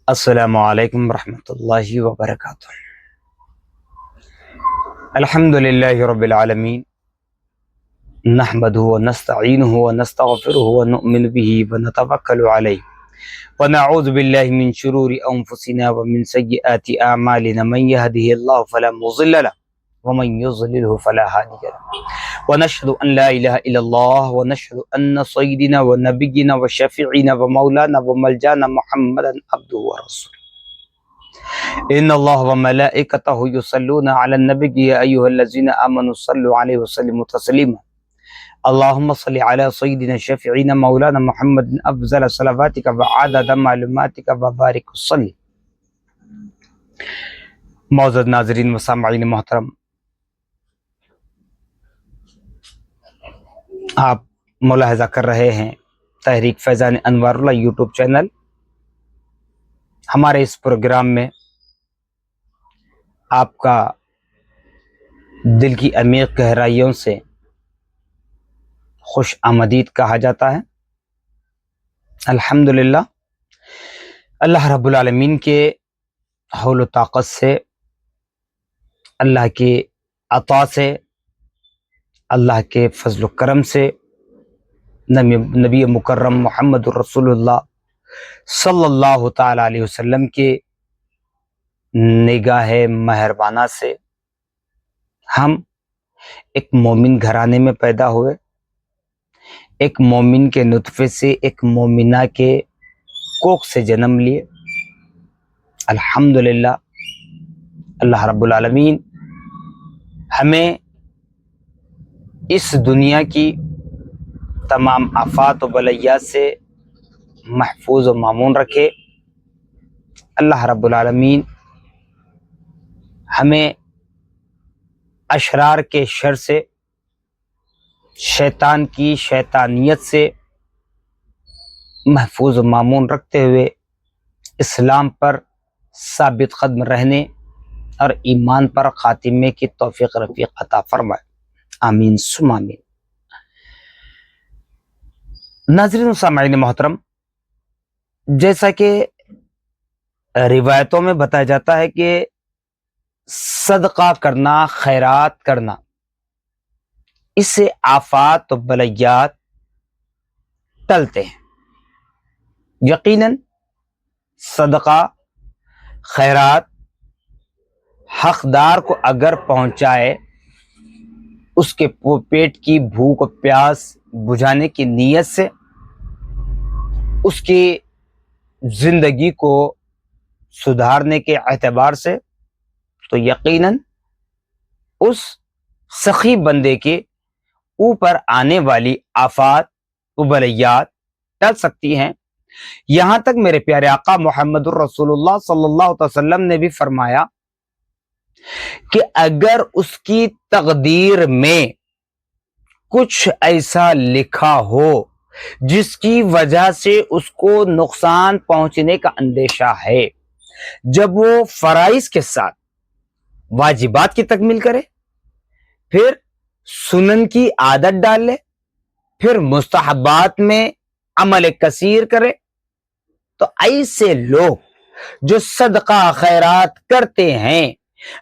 السلام علیکم ورحمۃ اللہ وبرکاتہ۔ الحمد للہ رب العالمین، نحمدہ ونستعینہ ونستغفرہ ونؤمن بہ ونتوکل علیہ ونعوذ باللہ من شرور انفسنا ومن سیئات اعمالنا، من یہدہ اللہ فلا مضل لہ ومن یضللہ فلا ہادی لہ، ونشہد ان لا الہ الا اللہ ونشہد ان سیدنا ونبینا وشفیعنا ومولانا وملجانا محمدا عبدہ ورسولہ۔ ان اللہ وملائکتہ یصلون علی النبی یا ایھا الذین آمنوا صلوا علیہ وسلموا تسلیما۔ اللہم صل علی سیدنا شفیعنا مولانا محمد افضل صلواتک وعدد معلوماتک وبارک وسلم۔ معزز ناظرین و سامعین محترم، آپ ملاحظہ کر رہے ہیں تحریک فیضان انوار اللہ یوٹیوب چینل۔ ہمارے اس پروگرام میں آپ کا دل کی عمیق گہرائیوں سے خوش آمدید کہا جاتا ہے۔ الحمدللہ، اللہ رب العالمین کے حول و طاقت سے، اللہ کی عطا سے، اللہ کے فضل و کرم سے، نبی مکرم محمد الرسول اللہ صلی اللہ تعالی علیہ وسلم کے نگاہ مہربانہ سے ہم ایک مومن گھرانے میں پیدا ہوئے، ایک مومن کے نطفے سے ایک مومنہ کے کوکھ سے جنم لیے۔ الحمدللہ، اللہ رب العالمین ہمیں اس دنیا کی تمام آفات و بلیات سے محفوظ و مامون رکھے۔ اللہ رب العالمین ہمیں اشرار کے شر سے، شیطان کی شیطانیت سے محفوظ و مامون رکھتے ہوئے اسلام پر ثابت قدم رہنے اور ایمان پر خاتمے کی توفیق رفیق عطا فرمائے، آمین ثم آمین۔ ناظرین و سامعین محترم، جیسا کہ روایتوں میں بتایا جاتا ہے کہ صدقہ کرنا، خیرات کرنا، اس سے آفات و بلیات ٹلتے ہیں۔ یقیناً صدقہ، خیرات حقدار کو اگر پہنچائے، اس کے پیٹ کی بھوک و پیاس بجھانے کی نیت سے، اس کی زندگی کو سدھارنے کے اعتبار سے، تو یقیناً اس سخی بندے کے اوپر آنے والی آفات و بلیات ٹل سکتی ہیں۔ یہاں تک میرے پیارے آقا محمد الرسول اللہ صلی اللہ علیہ وسلم نے بھی فرمایا کہ اگر اس کی تقدیر میں کچھ ایسا لکھا ہو جس کی وجہ سے اس کو نقصان پہنچنے کا اندیشہ ہے، جب وہ فرائض کے ساتھ واجبات کی تکمیل کرے، پھر سنن کی عادت ڈال لے، پھر مستحبات میں عمل کثیر کرے، تو ایسے لوگ جو صدقہ خیرات کرتے ہیں،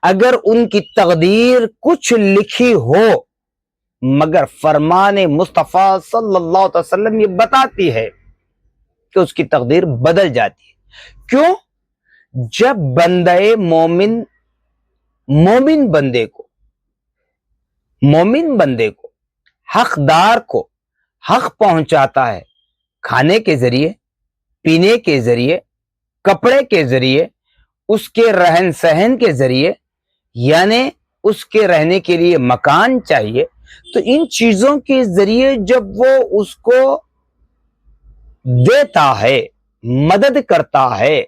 اگر ان کی تقدیر کچھ لکھی ہو، مگر فرمان مصطفیٰ صلی اللہ علیہ وسلم یہ بتاتی ہے کہ اس کی تقدیر بدل جاتی ہے۔ کیوں؟ جب بندہ مومن بندے کو حقدار کو حق پہنچاتا ہے، کھانے کے ذریعے، پینے کے ذریعے، کپڑے کے ذریعے، اس کے رہن سہن کے ذریعے، یعنی اس کے رہنے کے لیے مکان چاہیے، تو ان چیزوں کے ذریعے جب وہ اس کو دیتا ہے، مدد کرتا ہے،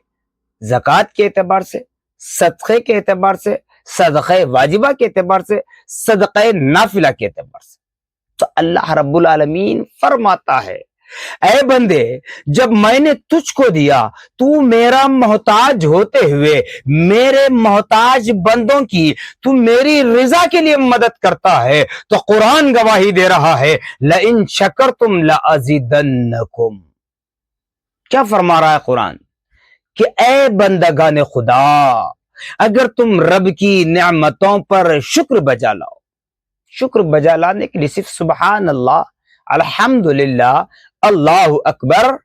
زکوٰۃ کے اعتبار سے، صدقے کے اعتبار سے، صدقہ واجبہ کے اعتبار سے، صدقہ نافلہ کے اعتبار سے، تو اللہ رب العالمین فرماتا ہے، اے بندے، جب میں نے تجھ کو دیا، تو میرا محتاج ہوتے ہوئے میرے محتاج بندوں کی تو میری رضا کے لیے مدد کرتا ہے، تو قرآن گواہی دے رہا ہے، لَإِن شَكَرْتُمْ لَأَزِيدَنَّكُمْ۔ کیا فرما رہا ہے قرآن کہ اے بندگان خدا، اگر تم رب کی نعمتوں پر شکر بجا لاؤ، شکر بجا لانے کے لیے صرف سبحان اللہ، الحمدللہ، اللہ اکبر،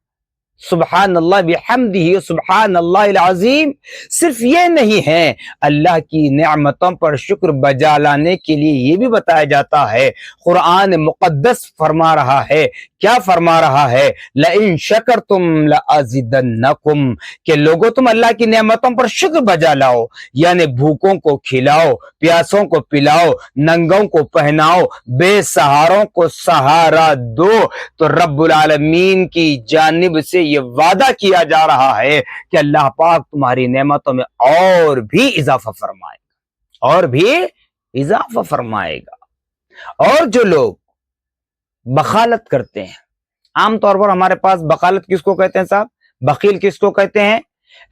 سبحان اللہ بحمدہ، سبحان اللہ العظیم، صرف یہ نہیں ہے، اللہ کی نعمتوں پر شکر بجا لانے کے لیے یہ بھی بتایا جاتا ہے، قرآن مقدس فرما رہا ہے، کیا فرما رہا ہے؟ لئن شکرتم لازیدنکم، کہ لوگوں تم اللہ کی نعمتوں پر شکر بجا لاؤ، یعنی بھوکوں کو کھلاؤ، پیاسوں کو پلاؤ، ننگوں کو پہناؤ، بے سہاروں کو سہارا دو، تو رب العالمین کی جانب سے یہ وعدہ کیا جا رہا ہے کہ اللہ پاک تمہاری نعمتوں میں اور بھی اضافہ فرمائے گا، اور بھی اضافہ فرمائے گا۔ اور جو لوگ بخالت کرتے ہیں، عام طور پر ہمارے پاس بخالت کس کو کہتے ہیں صاحب؟ بخیل کس کو کہتے ہیں؟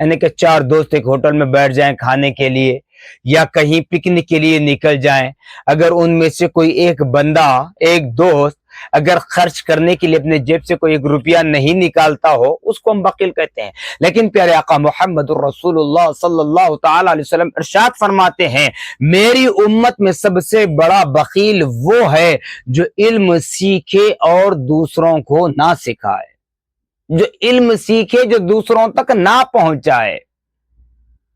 یعنی کہ چار دوست ایک ہوٹل میں بیٹھ جائیں کھانے کے لیے یا کہیں پکنک کے لیے نکل جائیں، اگر ان میں سے کوئی ایک بندہ، ایک دوست اگر خرچ کرنے کے لیے اپنے جیب سے کوئی ایک روپیہ نہیں نکالتا ہو، اس کو ہم بخیل کہتے ہیں۔ لیکن پیارے آقا محمد الرسول اللہ صلی اللہ تعالی علیہ وسلم ارشاد فرماتے ہیں، میری امت میں سب سے بڑا بخیل وہ ہے جو علم سیکھے اور دوسروں کو نہ سکھائے، جو علم سیکھے جو دوسروں تک نہ پہنچائے۔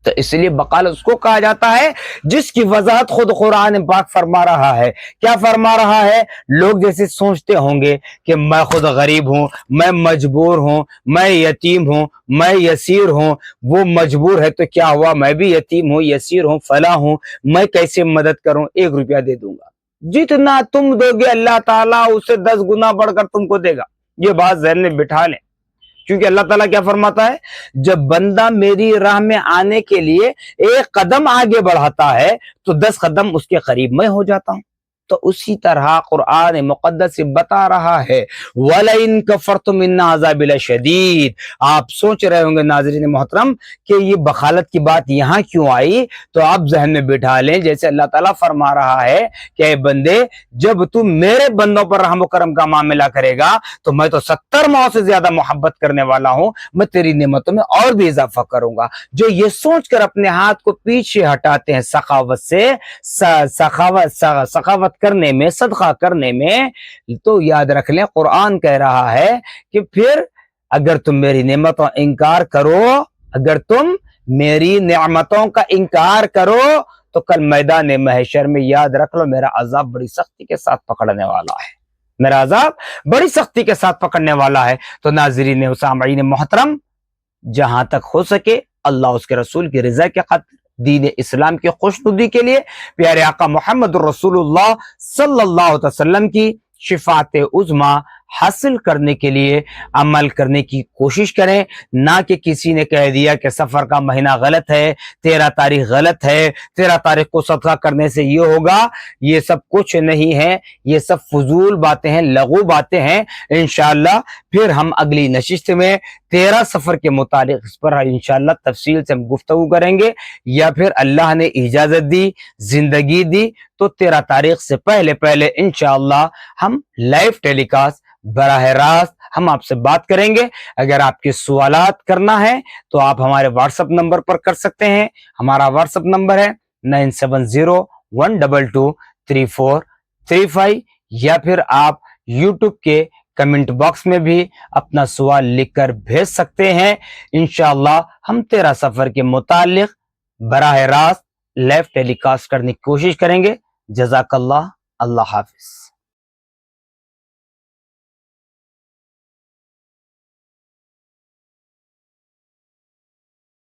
تو اس لیے بخالت اس کو کہا جاتا ہے جس کی وضاحت خود قرآن پاک فرما رہا ہے۔ کیا فرما رہا ہے؟ لوگ جیسے سوچتے ہوں گے کہ میں خود غریب ہوں، میں مجبور ہوں، میں یتیم ہوں، میں یسیر ہوں، وہ مجبور ہے تو کیا ہوا، میں بھی یتیم ہوں، یسیر ہوں، فلاں ہوں، میں کیسے مدد کروں؟ 1 روپیہ دے دوں گا، جتنا تم دو گے اللہ تعالیٰ اسے 10 گنا بڑھ کر تم کو دے گا۔ یہ بات ذہن میں بٹھا لیں، کیونکہ اللہ تعالیٰ کیا فرماتا ہے؟ جب بندہ میری راہ میں آنے کے لیے 1 قدم آگے بڑھاتا ہے تو 10 قدم اس کے قریب میں ہو جاتا ہوں۔ تو اسی طرح قرآن مقدس سے بتا رہا ہے وَلَئِن كَفَرْتُمْ إِنَّ عَذَابِي لَشَدِيدٌ۔ آپ سوچ رہے ہوں گے ناظرین محترم کہ یہ بخالت کی بات یہاں کیوں آئی، تو آپ ذہن میں بٹھا لیں جیسے اللہ تعالیٰ فرما رہا ہے کہ اے بندے، جب تم میرے بندوں پر رحم و کرم کا معاملہ کرے گا تو میں تو 70 ماہ سے زیادہ محبت کرنے والا ہوں، میں تیری نعمتوں میں اور بھی اضافہ کروں گا۔ جو یہ سوچ کر اپنے ہاتھ کو پیچھے ہٹاتے ہیں سخاوت سے، سخاوت کرنے میں، صدقہ کرنے میں، تو یاد رکھ لیں قرآن کہہ رہا ہے کہ پھر اگر تم میری نعمتوں انکار کرو، اگر تم میری نعمتوں کا انکار کرو تو کل میدان محشر میں یاد رکھ لو میرا عذاب بڑی سختی کے ساتھ پکڑنے والا ہے، میرا عذاب بڑی سختی کے ساتھ پکڑنے والا ہے۔ تو ناظرین و سامعین محترم، جہاں تک ہو سکے اللہ اس کے رسول کی رضا کے خاطر، دین اسلام کی خوشنودی کے لیے، پیارے آقا محمد الرسول اللہ صلی اللہ علیہ وسلم کی شفاعت عظمی حاصل کرنے کے لیے عمل کرنے کی کوشش کریں، نہ کہ کسی نے کہہ دیا کہ سفر کا مہینہ غلط ہے، 13 تاریخ غلط ہے، 13 تاریخ کو صدقہ کرنے سے یہ ہوگا۔ یہ سب کچھ نہیں ہے، یہ سب فضول باتیں ہیں، لغو باتیں ہیں۔ انشاءاللہ پھر ہم اگلی نشست میں 13 سفر کے متعلق اس پر انشاءاللہ تفصیل سے ہم گفتگو کریں گے، یا پھر اللہ نے اجازت دی، زندگی دی تو 13 تاریخ سے پہلے انشاءاللہ ہم لائیو ٹیلی کاسٹ براہ راست ہم آپ سے بات کریں گے۔ اگر آپ کے سوالات کرنا ہے تو آپ ہمارے واٹس ایپ نمبر پر کر سکتے ہیں۔ ہمارا واٹس ایپ نمبر ہے 9701223435، یا پھر آپ یوٹیوب کے کمنٹ باکس میں بھی اپنا سوال لکھ کر بھیج سکتے ہیں۔ انشاءاللہ ہم 13 سفر کے متعلق براہ راست لائیو ٹیلی کاسٹ کرنے کی کوشش کریں گے۔ جزاک اللہ، اللہ حافظ۔